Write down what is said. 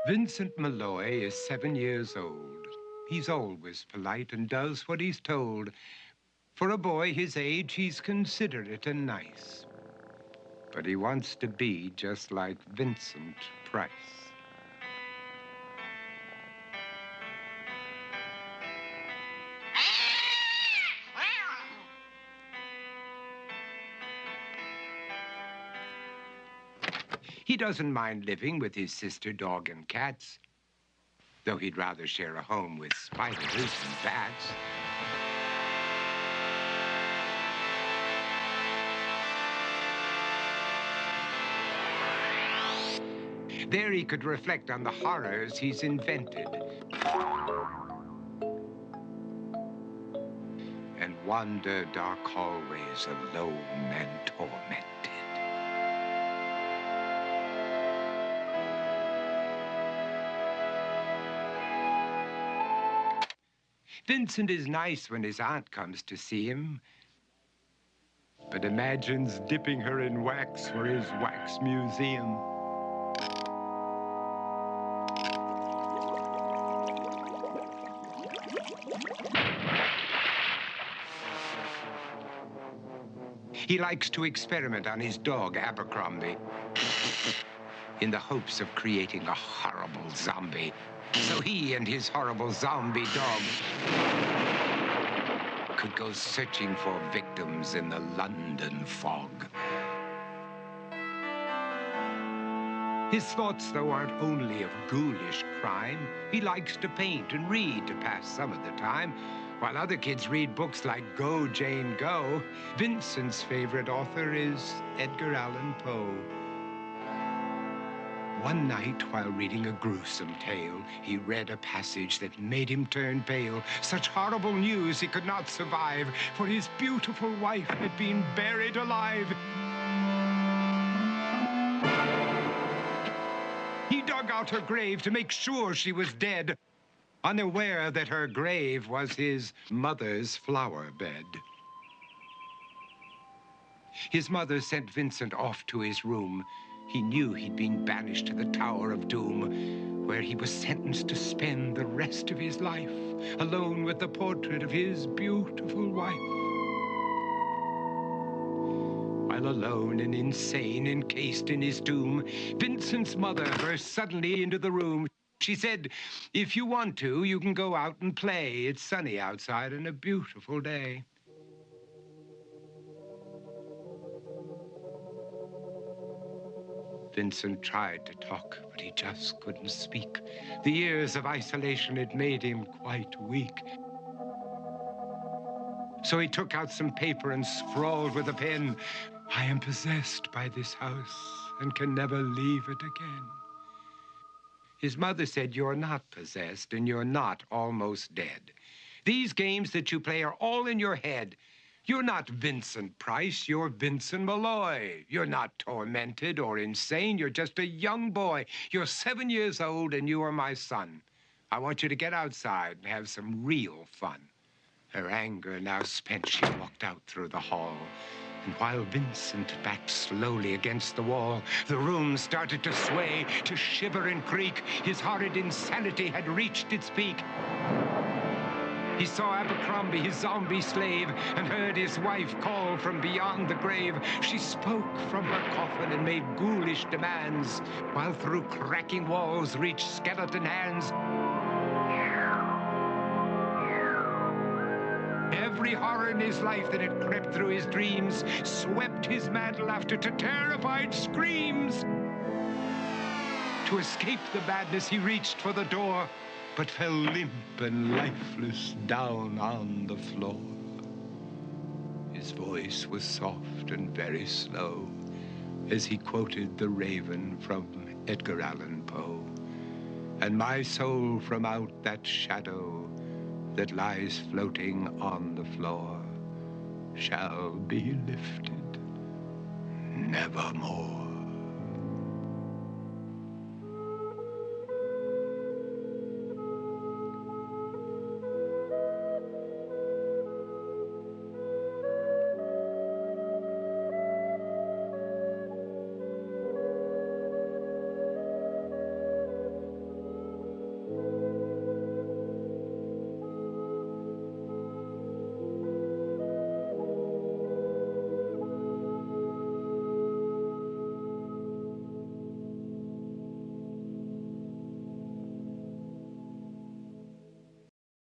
Vincent Malloy is 7 years old. He's always polite and does what he's told. For a boy his age, he's considerate and nice. But he wants to be just like Vincent Price. He doesn't mind living with his sister, dog, and cats, though he'd rather share a home with spiders and bats. There he could reflect on the horrors he's invented and wander dark hallways alone and tormented. Vincent is nice when his aunt comes to see him, but imagines dipping her in wax for his wax museum. He likes to experiment on his dog, Abercrombie, in the hopes of creating a horrible zombie. So he and his horrible zombie dog could go searching for victims in the London fog. His thoughts, though, aren't only of ghoulish crime. He likes to paint and read to pass some of the time. While other kids read books like Go, Jane, Go, Vincent's favorite author is Edgar Allan Poe. One night, while reading a gruesome tale, he read a passage that made him turn pale. Such horrible news he could not survive, for his beautiful wife had been buried alive. He dug out her grave to make sure she was dead, unaware that her grave was his mother's flower bed. His mother sent Vincent off to his room. He knew he'd been banished to the Tower of Doom, where he was sentenced to spend the rest of his life alone with the portrait of his beautiful wife. While alone and insane, encased in his tomb, Vincent's mother burst suddenly into the room. She said, "If you want to, you can go out and play. It's sunny outside and a beautiful day." Vincent tried to talk, but he just couldn't speak. The years of isolation had made him quite weak. So he took out some paper and scrawled with a pen, "I am possessed by this house and can never leave it again." His mother said, "You're not possessed and you're not almost dead. These games that you play are all in your head. You're not Vincent Price, you're Vincent Malloy. You're not tormented or insane, you're just a young boy. You're 7 years old and you are my son. I want you to get outside and have some real fun." Her anger now spent, she walked out through the hall. And while Vincent backed slowly against the wall, the room started to sway, to shiver and creak. His horrid insanity had reached its peak. He saw Abercrombie, his zombie slave, and heard his wife call from beyond the grave. She spoke from her coffin and made ghoulish demands, while through cracking walls reached skeleton hands. Every horror in his life that had crept through his dreams swept his mad laughter to terrified screams. To escape the madness, he reached for the door, but fell limp and lifeless down on the floor. His voice was soft and very slow as he quoted The Raven from Edgar Allan Poe. "And my soul from out that shadow that lies floating on the floor shall be lifted nevermore."